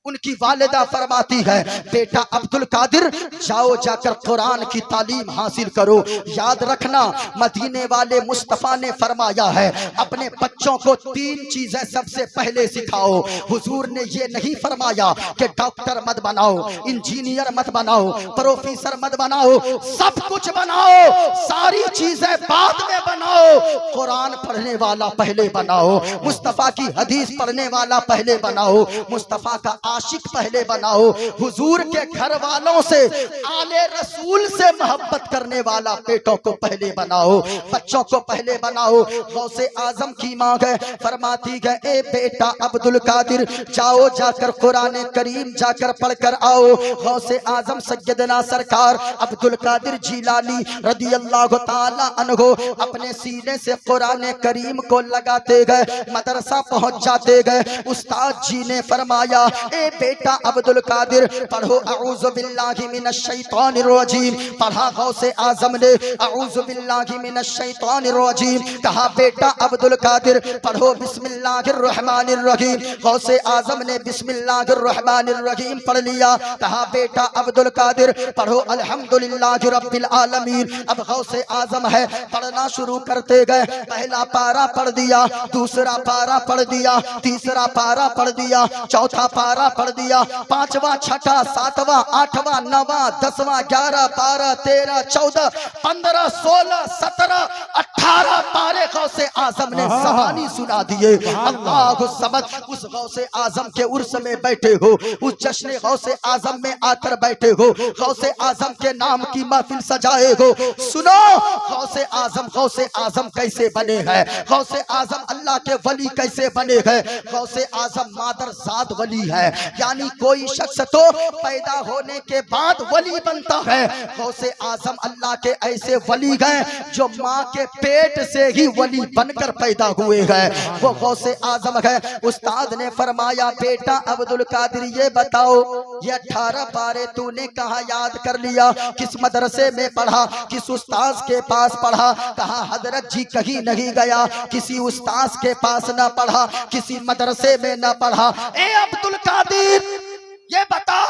[SPEAKER 1] उनकी वालिदा फरमाती है, बेटा अब्दुल कादिर, जाओ जाकर कुरान की तालीम हासिल करो। याद रखना, मदीने वाले मुस्तफा ने फरमाया है, अपने बच्चों को 3 चीजें सबसे पहले सिखाओ। हुजूर ने ये नहीं फरमाया कि डॉक्टर मत बनाओ, इंजीनियर मत बनाओ, प्रोफेसर मत बनाओ, सब कुछ बनाओ, सारी चीजें बाद में बनाओ। कुरान पढ़ने वाला पहले बनाओ, मुस्तफा की हदीस पढ़ने वाला पहले बनाओ, मुस्तफा का आशिक पहले बनाओ, हुजूर के घर वालों से, आले रसूल से मोहब्बत करने वाला बेटों को पहले बनाओ, बच्चों को पहले बनाओ। गौसे आजम की माँ है, फरमाती है, ए बेटा अब्दुल कादिर, जाओ जाकर कुरान करीम जाकर पढ़कर आओ। गौसे आजम सैयदना सरकार अब्दुल कादिर जिलानी रदियल्लाहु ताला अन्हु अपने सीने से कुरान करीम को लगाते गए, मदरसा पहुंच जाते गए। उस्ताद जी ने फरमाया, ए बेटा अब्दुल कादिर, पढ़ो अऊज़ु बिल्लाहि मिनश शैतानिर रजीम। पढ़ा गौसे आजम ने अऊज़ु बिल्लाहि मिनश शैतानिर रजीम। कहा बेटा अब्दुल कादिर, पढ़ो बिस्मिल्लाहिर रहमानिर रहीम। गौसे आजम ने बिस्मिल्लाहिर रहमानिर रहीम पढ़ लिया। कहा बेटा अब्दुल कादिर, पढ़ो अल्हम्दुलिल्लाहि रब्बिल आलमीन। अब गौसे आजम है, पढ़ना शुरू करते गए। पहला पारा पढ़ दिया, दूसरा पारा पढ़ दिया, तीसरा पारा पढ़ दिया, चौथा पारा पढ़ दिया, 5वां 6वां 7वां 8वां 9वां 10वां 11 12 13 14 15 16 17 18 पारे गौसे आजम ने ज़बानी सुना दिए। अल्लाह समद, उस गौसे आजम के उर्स में बैठे हो, उस जश्न गौसे आजम में आकर बैठे हो, गौसे आजम के नाम की महफिल सजाए हो। सुनो गौसे आजम कैसे बने हैं, गौसे आजम अल्लाह के वली कैसे बने हैं। गौसे आजम मादरजात वली है, यानी कोई शख्स तो पैदा होने के बाद वली बनता है। गौसे आजम अल्लाह के ऐसे वली हैं जो माँ के पेट से ही वली बनकर पैदा हुए हैं, वो गौसे आजम है। उस्ताद ने फरमाया, बेटा अब्दुल कादिर ये बताओ, ये 18 पारे तूने कहाँ याद कर लिया, किस मदरसे में पढ़ा, किस उस्ताद के पास पढ़ा? कहा हजरत जी कहीं नहीं गया, किसी उस्ताद के पास ना पढ़ा, किसी मदरसे में ना पढ़ा। ए अब्दुल कादिर ये बता,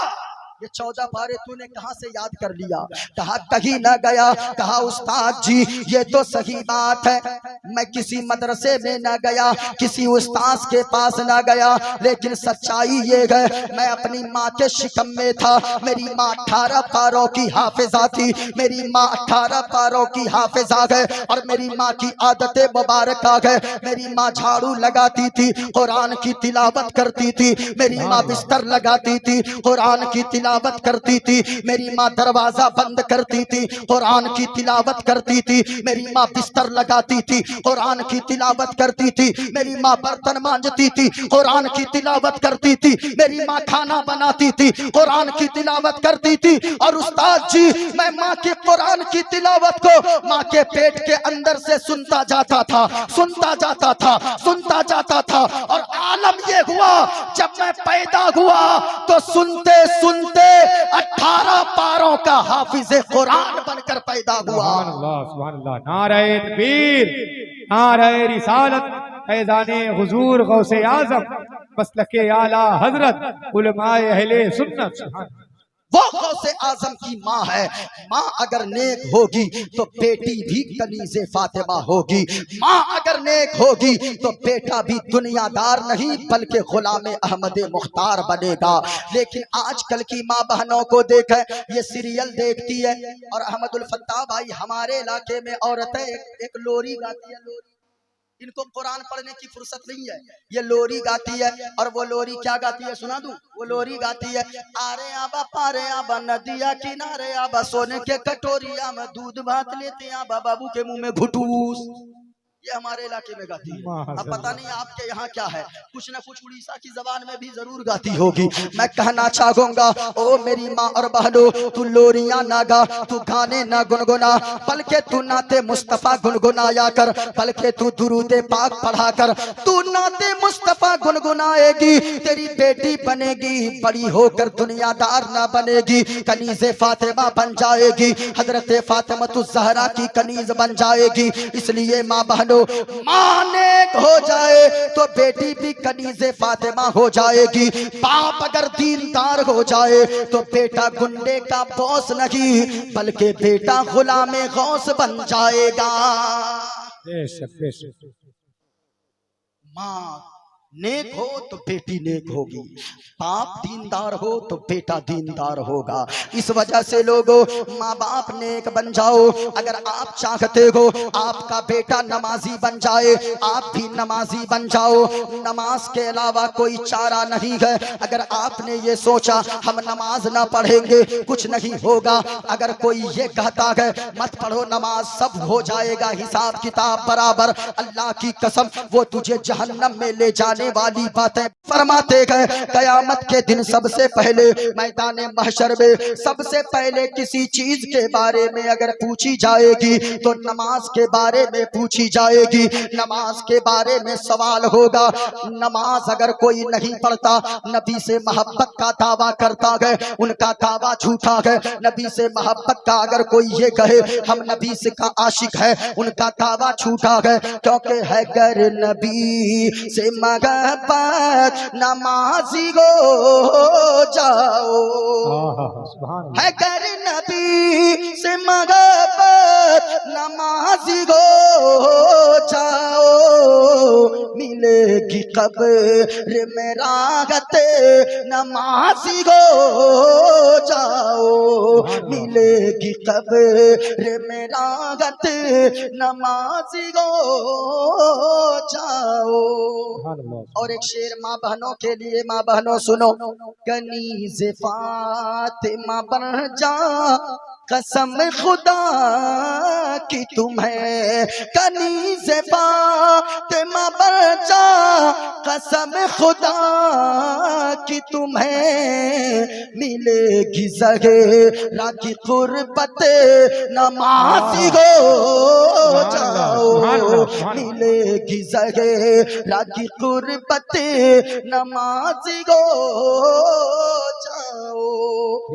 [SPEAKER 1] ये 14 पारे तूने कहां से याद कर लिया? कहा कहीं ना गया। कहा उस्ताद जी ये तो सही बात है, मैं किसी मदरसे में ना गया, किसी उस्ताद के पास ना गया, लेकिन सच्चाई ये है मैं अपनी माँ के शिकम में था। मेरी माँ 18 पारों की हाफिजा थी, मेरी माँ 18 पारों की हाफिजा है, और मेरी माँ की आदत मुबारक है। मेरी माँ झाड़ू लगाती थी, कुरान की तिलावत करती थी, मेरी माँ बिस्तर लगाती थी, कुरान की तिलावत करती थी, मेरी माँ दरवाजा बंद करती थी, कुरान की तिलावत करती थी, मेरी माँ बिस्तर लगाती थी, कुरान की तिलावत करती थी, मेरी माँ बर्तन मांजती थी, कुरान की तिलावत करती थी, मेरी माँ खाना बनाती थी, कुरान की तिलावत करती थी। और उस्ताद जी मैं माँ के कुरान की तिलावत को माँ के पेट के अंदर से सुनता जाता था, सुनता जाता था, सुनता जाता था। और आलम ये हुआ जब मैं पैदा हुआ तो सुनते सुनते 18 पारों का हाफिज कुरान बनकर पैदा हुआ।
[SPEAKER 2] सुभान अल्लाह, सुभान अल्लाह। नारे तकबीर, नारे रिसालत, फैज़ाने हुजूर गौसे आजम, मसलके आला हजरत उलमाए अहले सुन्नत।
[SPEAKER 1] वो गौसे आजम की माँ है। माँ अगर नेक होगी तो बेटी भी कनीज़े फातिमा होगी, माँ अगर नेक होगी तो बेटा भी दुनियादार नहीं बल्कि गुलाम अहमद मुख्तार बनेगा। लेकिन आजकल की माँ बहनों को देखें, ये सीरियल देखती है, और अहमदुल फत्ताह भाई हमारे इलाके में औरतें एक लोरी गाती है, लोरी, इनको कुरान पढ़ने की फुर्सत नहीं है, ये लोरी गाती है। और वो लोरी क्या गाती है सुना दूं? वो लोरी गाती है, आरे आबा पारे आबा नदिया किनारे आबा, सोने के कटोरिया में दूध भात लेते आबा, बाबू के मुंह में घुटूस। ये हमारे इलाके में गाती है। अब पता नहीं आपके यहाँ क्या है, कुछ न कुछ उड़ीसा की जबान में भी जरूर गाती होगी। मैं कहना चाहूंगा, ओ मेरी माँ और बहनों, तू लोरियां ना गा, तू गाने ना गुनगुना, बल्कि तू नाते मुस्तफा गुनगुनाया कर, बल्कि तू दुरूदे पाक पढ़ा कर। तू नाते मुस्तफा गुनगुनाएगी, तेरी बेटी बनेगी, बड़ी होकर दुनियादार ना बनेगी, कनीज़े फातिमा बन जाएगी, हजरत फातिमा ज़हरा की कनीज बन जाएगी। इसलिए माँ बहनों, माँ नेक हो जाए तो बेटी भी कनीज़े फातिमा हो जाएगी। बाप अगर दीनदार हो जाए तो बेटा गुंडे का बॉस नहीं बल्कि बेटा गुलामे गौस बन जाएगा। माँ नेक हो तो बेटी नेक होगी, बाप दीनदार हो तो बेटा दीनदार होगा। इस वजह से लोगों, माँ बाप नेक बन जाओ। अगर आप चाहते हो आपका बेटा नमाजी बन जाए, आप भी नमाजी बन जाओ। नमाज के अलावा कोई चारा नहीं है। अगर आपने ये सोचा हम नमाज ना पढ़ेंगे कुछ नहीं होगा, अगर कोई ये कहता है मत पढ़ो नमाज सब हो जाएगा हिसाब किताब बराबर, अल्लाह की कसम वो तुझे जहन्नम में ले जाने वाली बातें फरमाते गए। कयामत के दिन सबसे पहले मैदान महशर में सबसे पहले किसी चीज के बारे में अगर पूछी जाएगी तो नमाज के बारे में पूछी जाएगी। नमाज के बारे में सवाल होगा। नमाज अगर कोई नहीं पढ़ता, नबी से मोहब्बत का दावा करता है, उनका दावा झूठा है। नबी से मोहब्बत का अगर कोई ये कहे हम नबी से का आशिक है, उनका दावा झूठा है। क्योंकि है गर नबी से मगर नमाजी हो जाओ, है कर नबी से मोहब्बत नमाजी हो जाओ, मिलेगी कब्र में राहत, नमाजी हो जाओ, मिलेगी कब्र में राहत, नमाजी हो जाओ। और एक शेर माँ बहनों के लिए, माँ बहनों सुनो, कनीज़ फातिमा बन जा, कसम खुदा की तुम्हें, कनीज़ फातिमा बन जा, कसम खुदा की तुम्हें, मिलेगी ज़हरा की कुर्बत, नमाज़ी हो जाओ, मिलेगी ज़हरा की कुर्बत, नमाज़ी हो जाओ।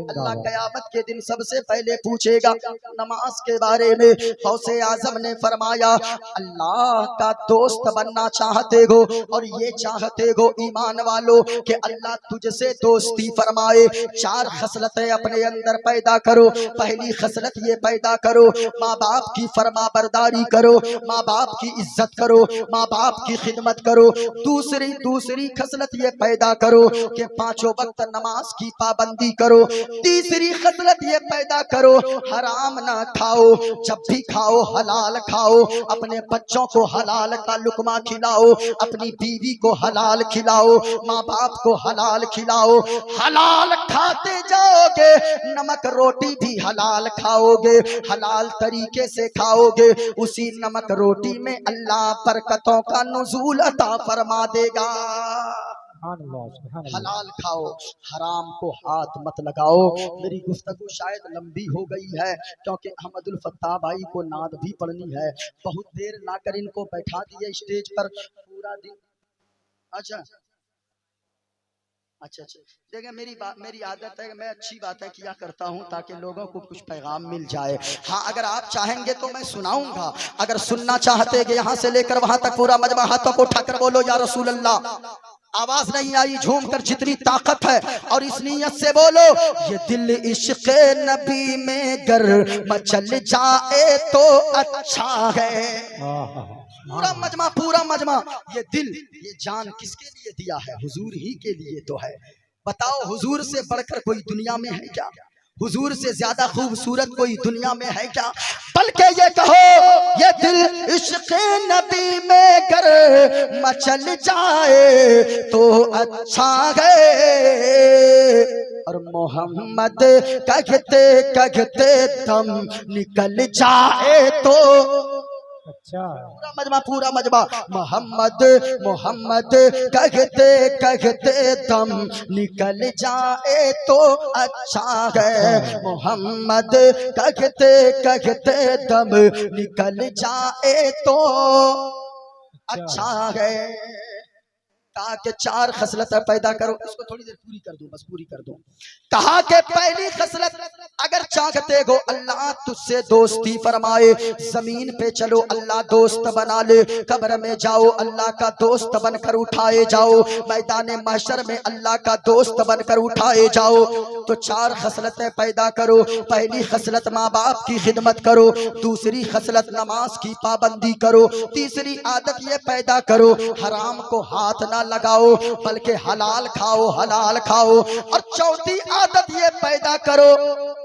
[SPEAKER 1] अल्लाह क़यामत के दिन सबसे पहले पूछेगा नमाज के बारे में। गौसे आजम ने फरमाया, अल्लाह का दोस्त बनना चाहते हो और ये चाहते हो ईमान वालों कि अल्लाह तुझसे दोस्ती फरमाए, चार खसलतें अपने अंदर पैदा करो। पहली खसलत ये पैदा करो, माँ बाप की फरमा बरदारी करो, माँ बाप की इज्जत करो, माँ बाप की खिदमत करो। दूसरी खसलत ये पैदा करो कि पांचों वक्त नमाज की पाबंदी करो। तीसरी खसलत ये पैदा करो, हराम ना खाओ, जब भी खाओ हलाल खाओ, अपने बच्चों को हलाल का लुकमा खिलाओ, अपनी बीवी को हलाल खिलाओ, माँ बाप को हलाल खिलाओ। हलाल खाते जाओगे, नमक रोटी भी हलाल खाओगे, हलाल तरीके से खाओगे, उसी नमक रोटी में अल्लाह बरकतों का नुज़ूल अता फरमा देगा। हलाल खाओ, हराम को हाथ मत लगाओ। मेरी गुफ्तगू शायद लंबी हो गई है क्योंकि अहमदुल फत्ताह भाई को नाद भी पढ़नी है। बहुत देर लाकर इनको बैठा दिए स्टेज पर पूरा दिन। अच्छा, देखिए मेरी आदत है, मैं अच्छी बातें किया करता हूं ताकि लोगों को कुछ पैगाम मिल जाए। हाँ, अगर आप चाहेंगे तो मैं सुनाऊंगा, अगर सुनना चाहते कि यहाँ से लेकर वहां तक पूरा मजमा हाथों को उठाकर बोलो या रसूल अल्लाह। आवाज नहीं आई, झूम कर जितनी ताकत है और इस नीयत से बोलो, ये दिल इश्क़ नबी में गर मचल जाए तो अच्छा है। पूरा मजमा, ये दिल ये जान किसके लिए दिया है? हुजूर ही के लिए तो है। बताओ, हुजूर से बढ़कर कोई दुनिया में है क्या? हुजूर से ज्यादा खूबसूरत कोई दुनिया में है क्या? बल्कि ये कहो, ये दिल इश्क़ नबी में गर मचल जाए तो अच्छा है। और मोहम्मद कहते कहते दम निकल जाए तो अच्छा। पूरा मजमा मोहम्मद कहते कहते दम निकल जाए तो अच्छा है। मोहम्मद कहते कहते दम निकल जाए तो अच्छा है। कहा कि चार खसलत पैदा करो। इसको थोड़ी देर पूरी कर दूं, बस पूरी कर दूं। कहा कि पहली खसलत, अगर चाहते हो अल्लाह तुझसे दोस्ती फरमाए, जमीन पे चलो अल्लाह दोस्त बना ले, कब्र में जाओ अल्लाह का दोस्त बनकर उठाए जाओ, मैदान महशर में अल्लाह का दोस्त बनकर उठाए जाओ, तो चार खसलतें पैदा करो। पहली खसलत माँ बाप की खिदमत करो, दूसरी खसलत नमाज की पाबंदी करो, तीसरी आदत ये पैदा करो हराम को हाथ ना लगाओ बल्कि हलाल खाओ, हलाल खाओ। और चौथी आदत ये पैदा करो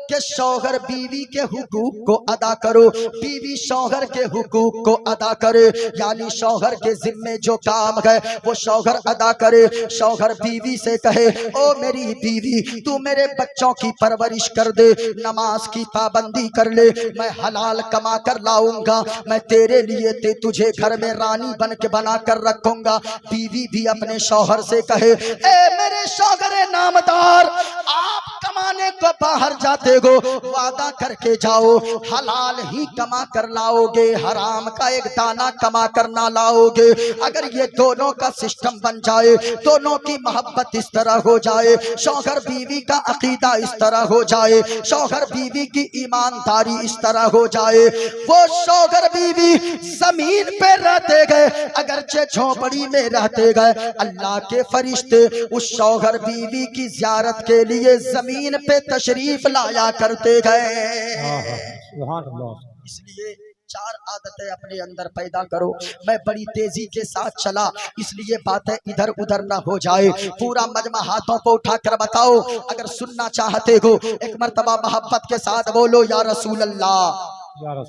[SPEAKER 1] कि शौहर बीवी के हुकूक को अदा करो, बीवी शौहर के हुकूक को अदा करे, यानी शौहर के जिम्मे जो काम है वो शौहर अदा करे। शौहर बीवी से कहे, ओ मेरी बीवी तू मेरे बच्चों की परवरिश कर दे, नमाज की पाबंदी कर ले, मैं हलाल कमा कर लाऊंगा, मैं तेरे लिए तुझे घर में रानी बन के बना कर रखूंगा। बीवी भी अपने शौहर से कहे, ए मेरे शौहर नामदार, आप कमाने को बाहर जाते हो, वादा करके जाओ हलाल ही कमा कर लाओगे, हराम का एक दाना कमा कर ना लाओगे। अगर ये दोनों का सिस्टम बन जाए, दोनों की मोहब्बत इस तरह हो जाए, शौहर बीवी का अकीदा इस तरह हो जाए, शौहर बीवी की ईमानदारी इस तरह हो जाए, वो शौहर बीवी जमीन पे रहते गए, अगरचे झोपड़ी में रहते गए, अल्लाह के फरिश्ते उस शौहर बीवी की ज़ियारत के लिए जमीन पे तशरीफ लाया करते गए। इसलिए चार आदतें अपने अंदर पैदा करो। मैं बड़ी तेजी के साथ चला इसलिए बातें इधर उधर ना हो जाए। पूरा मजमा हाथों को उठाकर बताओ अगर सुनना चाहते हो। एक मर्तबा मोहब्बत के साथ बोलो या रसूल अल्लाह,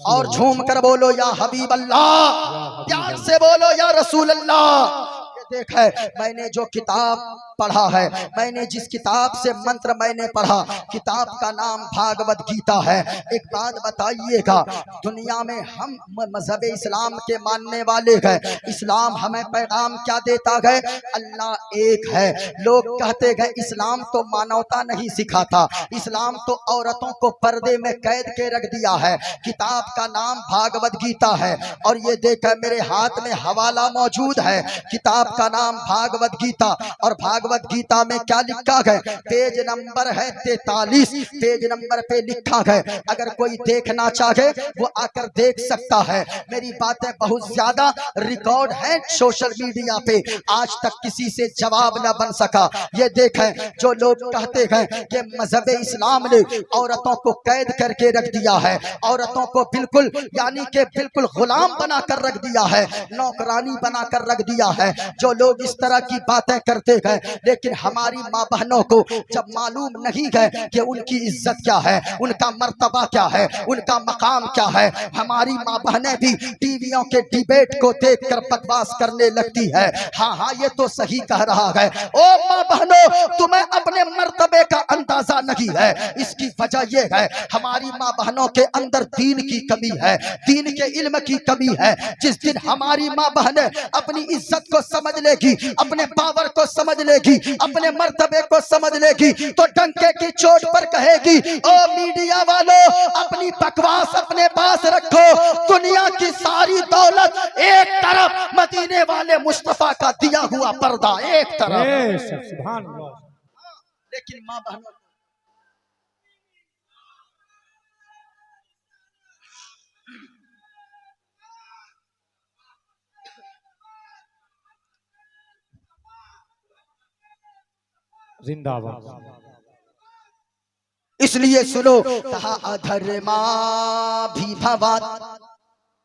[SPEAKER 1] और झूम कर बोलो या हबीब अल्लाह, प्यार से बोलो या रसूल अल्लाह। देख है मैंने जो किताब पढ़ा है, मैंने जिस किताब से मंत्र मैंने पढ़ा, किताब का नाम भागवत गीता है। एक बात बताइएगा, दुनिया में हम मजहब इस्लाम के मानने वाले हैं, इस्लाम हमें पैगाम क्या देता है? अल्लाह एक है। लोग कहते हैं इस्लाम तो मानवता नहीं सिखाता, इस्लाम तो औरतों को पर्दे में कैद के रख दिया है। किताब का नाम भागवत गीता है और ये देखा मेरे हाथ में हवाला मौजूद है। किताब का नाम भागवत गीता और भागवत गीता में क्या लिखा है? पेज नंबर है 43, पेज नंबर पे लिखा है। अगर कोई देखना चाहे वो आकर देख सकता है। मेरी बातें बहुत ज्यादा रिकॉर्ड है सोशल मीडिया पे, आज तक किसी से जवाब न बन सका। ये देखें जो लोग कहते हैं कि मजहब इस्लाम ने औरतों को कैद करके रख दिया है, औरतों को बिल्कुल यानी कि बिल्कुल गुलाम बनाकर रख दिया है, नौकरानी बनाकर रख दिया है। जो लोग इस तरह की बातें करते हैं, लेकिन हमारी माँ बहनों को जब मालूम नहीं है कि उनकी इज्जत क्या है, उनका मर्तबा क्या है, उनका मकाम क्या है, हमारी माँ बहनें भी टीवियों के डिबेट को देखकर बकवास करने लगती है। हाँ हाँ ये तो सही कह रहा है। ओ माँ बहनों, तुम्हें अपने मर्तबे का अंदाजा नहीं है। इसकी वजह यह है हमारी माँ बहनों के अंदर दीन की कमी है, दीन के इल्म की कमी है। जिस दिन हमारी माँ बहनें अपनी इज्जत को समझ लेगी, अपने पावर को समझ लेगी, अपने मर्तबे को समझ लेगी, तो डंके की चोट पर कहेगी ओ मीडिया वालों अपनी बकवास अपने पास रखो, दुनिया की सारी दौलत एक तरफ, मदीने वाले मुस्तफा का दिया हुआ पर्दा एक तरफ।
[SPEAKER 2] सुभान अल्लाह।
[SPEAKER 1] लेकिन माँ बहनों
[SPEAKER 2] जिंदाबाद।
[SPEAKER 1] इसलिए सुनो, कहा अधर्मा भी भवात।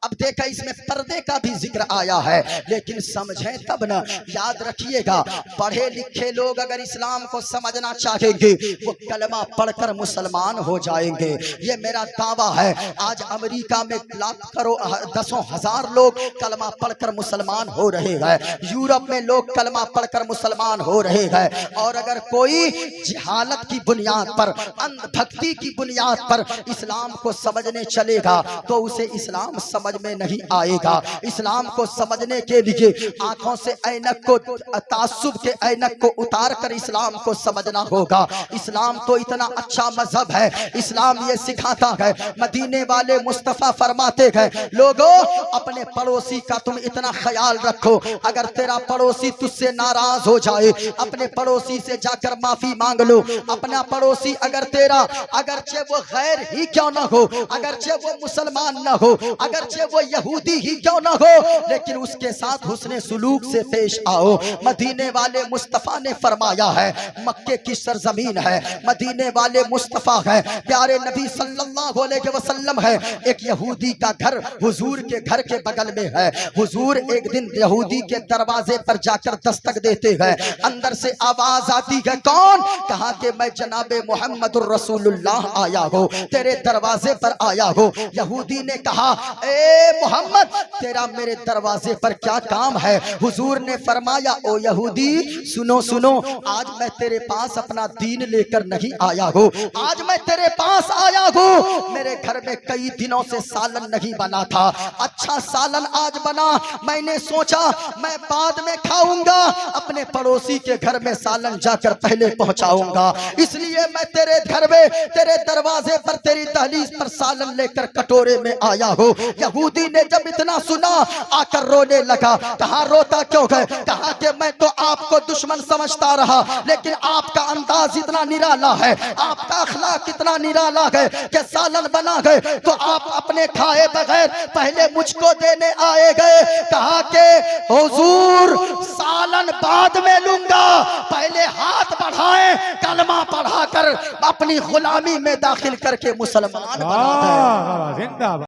[SPEAKER 1] अब देखा इसमें पर्दे का भी जिक्र आया है, लेकिन समझें तब ना। याद रखिएगा, पढ़े लिखे लोग अगर इस्लाम को समझना चाहेंगे वो कलमा पढ़कर मुसलमान हो जाएंगे। ये मेरा दावा है। आज अमेरिका में लाखों दसों हजार लोग कलमा पढ़कर मुसलमान हो रहे हैं, यूरोप में लोग कलमा पढ़कर मुसलमान हो रहे हैं। और अगर कोई जहालत की बुनियाद पर, अंधभक्ति की बुनियाद पर इस्लाम को समझने चलेगा तो उसे इस्लाम समझ में नहीं आएगा। इस्लाम को समझने के लिए आंखों से ऐनक को, तासुब के ऐनक को उतार कर इस्लाम को समझना होगा। इस्लाम तो इतना अच्छा मजहब है, इस्लाम ये सिखाता है। मदीने वाले मुस्तफा फरमाते हैं लोगों अपने पड़ोसी का तुम इतना ख्याल रखो, अगर तेरा पड़ोसी तुझसे नाराज हो जाए अपने पड़ोसी से जाकर माफी मांग लो। अपना पड़ोसी अगर तेरा, अगरचे वो गैर ही क्यों ना हो, अगरचे वो मुसलमान ना हो, अगरचे वो यहूदी ही क्यों ना हो, लेकिन उसके साथ हुस्ने सुलूक से पेश आओ। मदीने वाले मुस्तफा ने फरमाया है, मक्के की सरजमीन है, मदीने वाले मुस्तफा है, प्यारे नबी सल्लल्लाहु अलैहि वसल्लम है। एक यहूदी का घर हुजूर के घर के बगल में है। हुजूर एक दिन यहूदी के दरवाजे पर जाकर दस्तक देते हैं, अंदर से आवाज आती है कौन? कहा कि मैं जनाबे मोहम्मदुर रसूलुल्लाह आया हो, तेरे दरवाजे पर आया हो। यहूदी ने कहा ए मोहम्मद तेरा मेरे दरवाजे पर क्या काम है? हुजूर ने फरमाया ओ यहूदी सुनो सुनो, आज मैं तेरे पास अपना दीन लेकर नहीं आया हूँ, आज मैं तेरे पास आया हूँ। मेरे घर में कई दिनों से सालन नहीं बना था, अच्छा सालन आज बना। मैंने सोचा मैं बाद में खाऊंगा, अपने पड़ोसी के घर में सालन जाकर पहले पहुंचाऊंगा, इसलिए मैं तेरे घर में, तेरे दरवाजे पर, तेरी दहलीज पर सालन लेकर कटोरे में आया हूँ। यहूदी ने जब इतना सुना आकर रोने लगा। कहा रोता क्यों है? कहा कि मैं तो आपको दुश्मन समझता रहा, लेकिन आपका अंदाज इतना निराला है, आपका अखलाक इतना निराला है कि सालन बना गए तो आप अपने खाए बगैर पहले मुझको देने आए गए। कहा कि हुजूर सालन बाद में लूंगा, पहले हाथ बढ़ाएं, कलमा पढ़ाकर अपनी गुलामी में दाखिल करके मुसलमान बना दें।
[SPEAKER 2] जिंदाबाद।